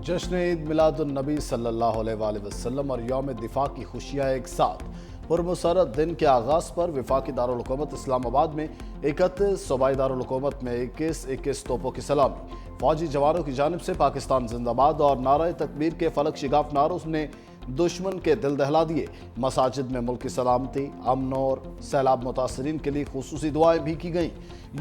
जश्न ईद मिलादुन्नबी सल्लल्लाहु अलैहि वसल्लम और यौम दिफा की खुशियाँ एक साथ। पुरमसरत दिन के आगाज़ पर वफाकी दारुल हुकूमत इस्लामाबाद में 31, सूबाई दारुल हुकूमत में 21 तोपों की सलामी। फौजी जवानों की जानिब से पाकिस्तान जिंदाबाद और नारे तकबीर के फलक शिगाफ नारों ने दुश्मन के दिल दहला दिए। मसाजिद में मुल्क की सलामती, अमन और सैलाब मुतासरीन के लिए खुसूसी दुआएं भी की गईं।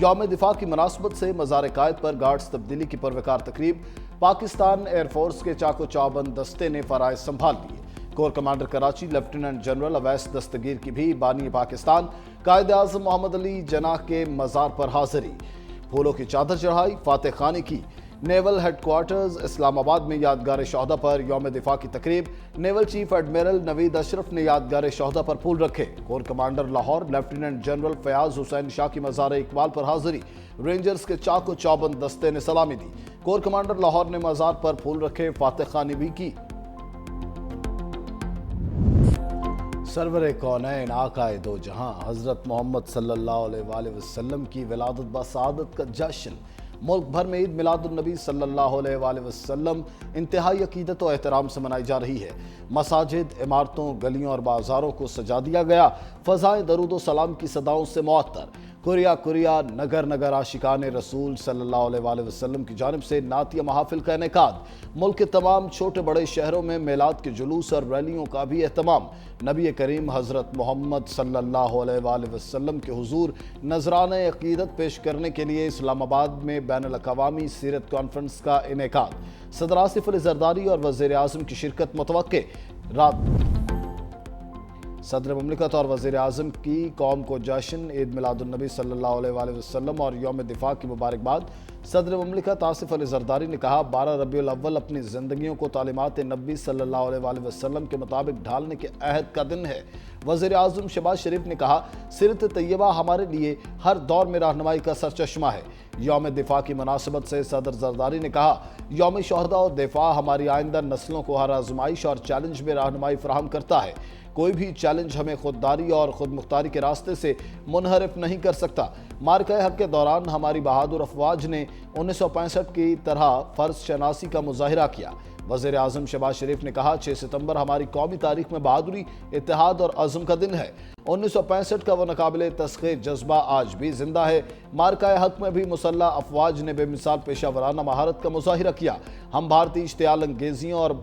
यौम दिफा की मुनासबत से मज़ार कायद पर गार्ड्स तब्दीली की परवकार तकरीब। पाकिस्तान एयरफोर्स के चाको चौबंद दस्ते ने फराइज संभाल लिए। Corps commander Karachi lieutenant general Awais Dastgir की भी बानी पाकिस्तान कायद आज़म मोहम्मद अली जनाह के मज़ार पर हाजिरी। फूलों की चादर चढ़ाई, फातह खानी की। नेवल हेडक्वार्टर्स इस्लामाबाद में यादगार शहदा पर यौम दिफा की तकरीब। Naval chief admiral Naveed Ashraf ने यादगार शहदा पर फूल रखे। Core commander Lahore lieutenant general Fayyaz Hussain Shah की मज़ार इकबाल पर हाजिरी। रेंजर्स के चाको चौबंद दस्ते ने सलामी दी। कोर कमांडर लाहौर ने मज़ार पर फूल रखे, फातह खानी भी की। सरवर कौनैन आकाए दो जहां हज़रत मोहम्मद सल्लल्लाहु अलैहि वसल्लम की विलादत बसादत का जश्न। मुल्क भर में ईद मिलादुन्नबी सल्लल्लाहु अलैहि वसल्लम इंतहाई अकीदत और एहतराम से मनाई जा रही है। मसाजिद, इमारतों, गलियों और बाजारों को सजा दिया गया। फ़ज़ाएं दरूद सलाम की सदाओं से मुअत्तर। कुरिया कुरिया नगर नगर आशिकाने रसूल सल्लल्लाहु अलैहि वसल्लम की जानिब से नातिया महाफिल का इनेकाद। मुल्क के तमाम छोटे बड़े शहरों में मेलाद के जुलूस और रैलियों का भी एहतमाम। नबी करीम हज़रत मोहम्मद सल्लल्लाहु अलैहि वसल्लम के हुजूर नजराने अकीदत पेश करने के लिए इस्लामाबाद में बैनुल अक़वामी सीरत कॉन्फ्रेंस का इनेकाद। सदर आसिफ अली ज़रदारी और वज़ीर आज़म की शिरकत मुतवक्के। सदर मुमलिकत और वज़ीर आज़म की कौम को जश्न ईद मिलादुन्नबी सल्लल्लाहु अलैहि वसल्लम और यौम दिफा की मुबारकबाद। सदर मुमलिकत आसिफ अली ज़रदारी ने कहा, 12 रबीउल अव्वल अपनी ज़िंदगियों को तालीमात नबी सल्लल्लाहु अलैहि वसल्लम के मुताबिक ढालने के अहद का दिन है। वज़ीर आज़म शहबाज शरीफ ने कहा, सीरत तैयबा हमारे लिए हर दौर में रहनुमाई का सरचश्मा है। यौम दिफा की मुनासबत से सदर ज़रदारी ने कहा, यौम शहदा और दिफा हमारी आइंदा नस्लों को हर आजमाइश और चैलेंज में रहनुमाई फराहम करता है। कोई भी चैलेंज हमें खुददारी और खुद मुख्तारी के रास्ते से मुनहरिफ नहीं कर सकता। मार्का हक के दौरान हमारी बहादुर अफवाज ने 1965 की तरह फ़र्ज शनासी का मुजाहिरा किया। वज़ीर आज़म शहबाज शरीफ ने कहा, 6 सितंबर हमारी कौमी तारीख में बहादुरी, इत्तेहाद और अज़म का दिन है। 1965 का वो नाकाबिले तस्ख़ीर जज्बा आज भी जिंदा है। मार्का हक में भी मुसल्लह अफवाज ने बेमिसाल पेशा वराना महारत का मुजाहिरा किया। हम भारतीय इश्तियाल अंगेजियों और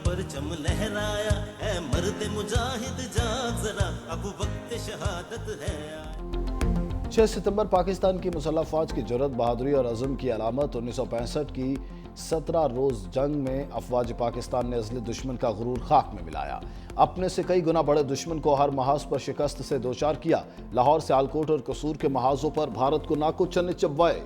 परचम लहराया है, मर्द मुजाहिद जाग जरा, अब वक्त शहादत है। 6 सितंबर पाकिस्तान की मुसल्लह फौज की जुर्रत, बहादुरी और अज़म की अलामत। 1965 की 17 रोज़ जंग में अफवाज पाकिस्तान ने अज़ली दुश्मन का गुरूर खाक में मिलाया। अपने से कई गुना बड़े दुश्मन को हर महाज पर शिकस्त से दोचार किया। लाहौर से आलकोट और कसूर के महाजों पर भारत को नाको चने चबवाए।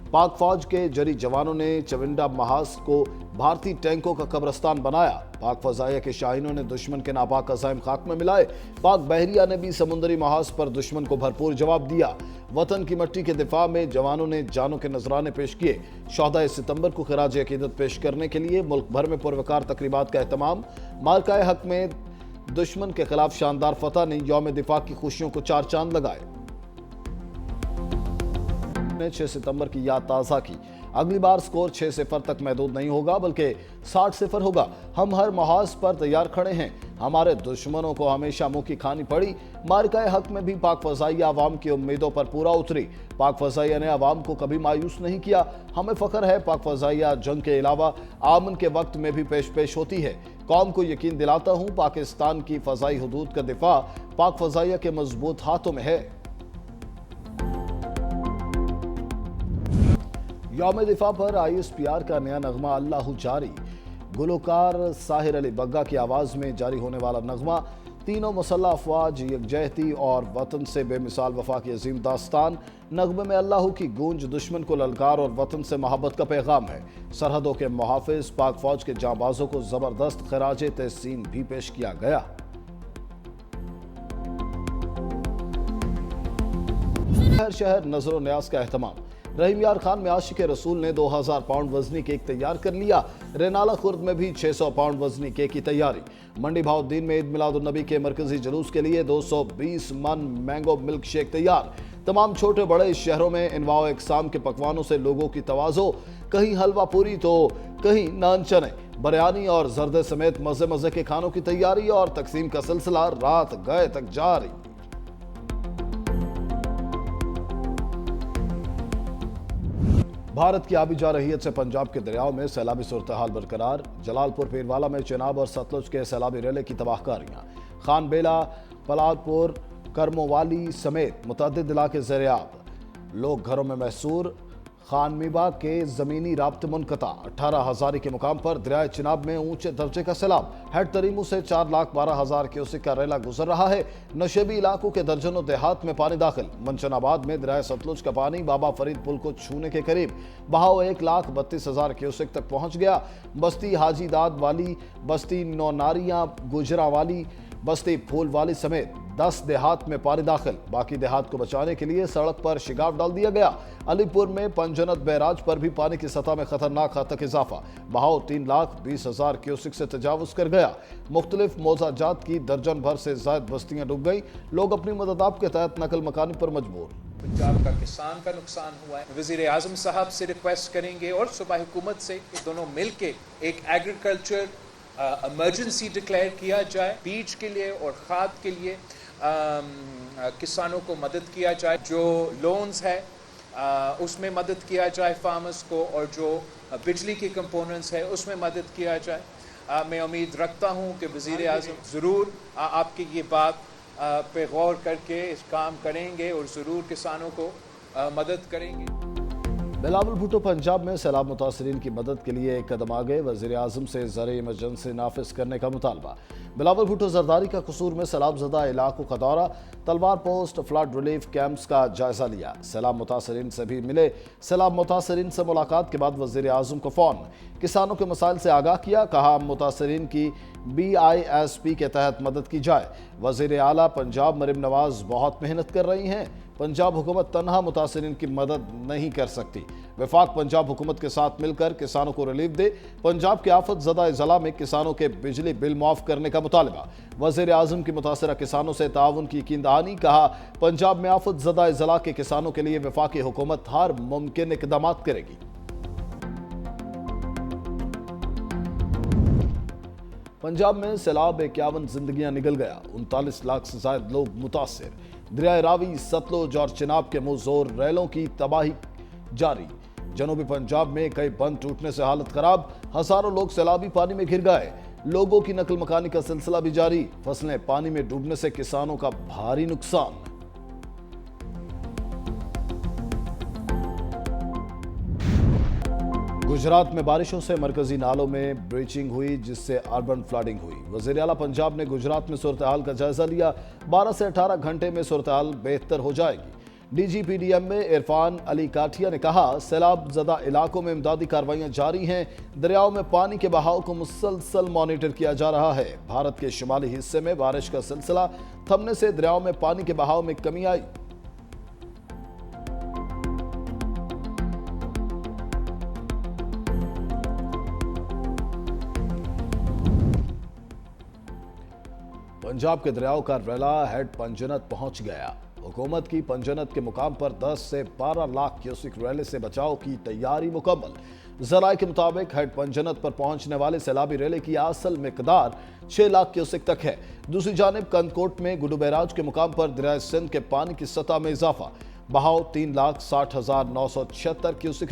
पाक फौज के जरी जवानों ने चविंडा महाज को भारतीय टैंकों का कब्रस्तान बनाया। पाक फजाइया के शाहीनों ने दुश्मन के नापाक अज़ाइम खाक में मिलाए। पाक बहरिया ने भी समुंदरी महाज पर दुश्मन को भरपूर जवाब दिया। वतन की मिट्टी के दिफा में जवानों ने जानों के नजराने पेश किए। 14 सितंबर को खिराज अकीदत पेश करने के लिए मुल्क भर में पुरवकार तकरीबात का एहतमाम। मार्का हक में दुश्मन के खिलाफ शानदार फतह ने यौम दिफा की खुशियों को चार चांद लगाए। 6 सितंबर की याद ताज़ा की। अगली बार स्कोर 6-0 तक महदूद नहीं होगा, बल्कि 60-0 होगा। हम हर महाज पर तैयार खड़े हैं। हमारे दुश्मनों को हमेशा मुंह की खानी पड़ी। मार्का हक में भी पाक फजाइया अवाम की उम्मीदों पर पूरा उतरी। पाक फजाइया ने अवाम को कभी मायूस नहीं किया। हमें फ़ख्र है, पाक फजाइया जंग के अलावा आमन के वक्त में भी पेश होती है। कौम को यकीन दिलाता हूँ, पाकिस्तान की फ़ज़ाई हदूद का दिफा पाक फजाइया के मजबूत हाथों में है। यौम दिफा पर ISPR का नया नगमा अल्लाहु जारी। गुलकार साहिर अली बग्गा की आवाज़ में जारी होने वाला नगमा तीनों मुसल्लह अफवाज, यकजहती और वतन से बेमिसाल वफा की अजीम दास्तान। नगमे में अल्लाहु की गूंज, दुश्मन को ललकार और वतन से मोहब्बत का पैगाम है। सरहदों के मुहाफिज पाक फौज के जांबाजों को ज़बरदस्त खराज तहसीन भी पेश किया गया। शहर नजर न्याज का एहतमाम। रहीम यार खान में आशिक रसूल ने 2000 पाउंड वजनी केक तैयार कर लिया। रेनाला खुर्द में भी 600 पाउंड वजनी केक की तैयारी। मंडी भाउद्दीन में ईद मिलादुन्नबी के मरकजी जुलूस के लिए 220 मन मैंगो मिल्क शेक तैयार। तमाम छोटे बड़े शहरों में इनवाओ इकसाम के पकवानों से लोगों की तवाज़ो, कहीं हलवा पूरी तो कहीं नान चने, बिरयानी और जर्दे समेत मजे मजे के खानों की तैयारी और तकसीम का सिलसिला रात गए तक जारी। भारत की आबी जारहियत से पंजाब के दरियाओं में सैलाबी सूरत-ए-हाल बरकरार। जलालपुर पीरवाला में चेनाब और सतलुज के सैलाबी रेले की तबाहकारियां। खान बेला, पलालपुर, करमोवाली समेत मुतअद्दिद इलाके ज़ेर-ए-आब। लोग घरों में महसूर। खानमीबा के ज़मीनी राब्ते मुनक़ता। 18 हज़ारी के मुकाम पर दरियाए चिनाब में ऊंचे दर्जे का सैलाब। हेड तरीमू से 4,12,000 क्यूसेक का रेला गुजर रहा है। नशेबी इलाकों के दर्जनों देहात में पानी दाखिल। मनशनाबाद में दरियाए सतलुज का पानी बाबा फरीद पुल को छूने के करीब। बहाव 1,32,000 क्यूसेक तक पहुंच गया। बस्ती हाजी दाद वाली, बस्ती नौनारियां, गुजरा वाली, बस्ती फूल वाली समेत 10 देहात में पानी दाखिल। बाकी देहात को बचाने के लिए सड़क पर शिगाफ डाल दिया गया। अलीपुर में पंजनत बैराज पर भी पानी की सतह में खतरनाक हद तक इजाफा। बहाव 3,20,000 क्यूसेक से तजावुज कर गया। मुख्तलिफ मौजाजात की दर्जन भर से ज्यादा बस्तियां डूब गई। लोग अपनी मददाब के तहत नकल मकानी पर मजबूर। पंजाब का किसान का नुकसान हुआ है। वज़ीर आज़म साहब से रिक्वेस्ट करेंगे और सूबाई हुकूमत से कि दोनों मिल के एक एग्रीकल्चर इमरजेंसी डिक्लेयर किया जाए। बीज के लिए और खाद के लिए किसानों को मदद किया जाए। जो लोन्स है उसमें मदद किया जाए फार्मर्स को, और जो बिजली के कंपोनेंट्स है उसमें मदद किया जाए। मैं उम्मीद रखता हूं कि वज़ीर आज़म ज़रूर आपकी ये बात पे गौर करके इस काम करेंगे और ज़रूर किसानों को मदद करेंगे। बिलावल भुट्टो पंजाब में सैलाब मुतासरीन की मदद के लिए एक कदम आगे। वज़ीर आज़म से ज़र इमरजेंसी नाफिज करने का मुतालबा। बिलावल भुट्टो जरदारी का कसूर में सैलाब ज़दा इलाकों का दौरा। तलवार पोस्ट फ्लड रिलीफ कैंप्स का जायजा लिया। सैलाब मुतासरीन से भी मिले। सैलाब मुतासरीन से मुलाकात के बाद वज़ीर आज़म को फ़ोन। किसानों के मसाइल से आगाह किया। कहा मुतासरीन की BISP के तहत मदद की जाए। वज़ीर आला पंजाब मरीम नवाज बहुत मेहनत कर रही हैं। पंजाब हुकूमत तन्हा मुतासरीन की मदद नहीं कर सकती। वफाक पंजाब हुकूमत के साथ मिलकर किसानों को रिलीफ दे। पंजाब के आफत ज़दा ज़िला में किसानों के बिजली बिल माफ़ करने का मुतालबा। वज़ीर आज़म की मुतासरा किसानों से ताउन की यकीन दहानी। कहा पंजाब में आफत ज़दा ज़िला के किसानों के लिए वफाकी हुकूमत हर मुमकिन इक़दामात करेगी। पंजाब में सैलाब 51 जिंदगियां निकल गया। 39 लाख से ज्यादा लोग मुतासिर। दरियाए रावी, सतलुज और चिनाब के मुंह जोर रेलों की तबाही जारी। जनूबी पंजाब में कई बंद टूटने से हालत खराब। हजारों लोग सैलाबी पानी में घिर गए। लोगों की नकल मकानी का सिलसिला भी जारी। फसलें पानी में डूबने से किसानों का भारी नुकसान। गुजरात में बारिशों से मरकजी नालों में ब्रीचिंग हुई, जिससे अर्बन फ्लडिंग हुई। वज़ीर आला पंजाब ने गुजरात में सूरत हाल का जायजा लिया। 12 से 18 घंटे में सूरत हाल बेहतर हो जाएगी। DGPDM में इरफान अली काठिया ने कहा सैलाब ज़दा इलाकों में इमदादी कार्रवाइयां जारी हैं। दरियाओं में पानी के बहाव को मुसलसल मॉनिटर किया जा रहा है। भारत के शुमाली हिस्से में बारिश का सिलसिला थमने से दरियाओं में पानी के बहाव में कमी आई। पंजाब के दरियाओं का रेला हेड पंजनत पहुंच गया। हुकूमत की पंजनत के मुकाम पर 10 से 12 लाख क्यूसेक रेले से बचाव की तैयारी मुकम्मल। ज़राए के मुताबिक हेड पंजनत पर पहुंचने वाले सैलाबी रेले की असल मिकदार 6 लाख क्यूसेक तक है। दूसरी जानिब कंदकोट में गुडू बैराज के मुकाम पर दरियाए सिंध के पानी की सतह में इजाफा। बहाव 3,60,976 क्यूसेक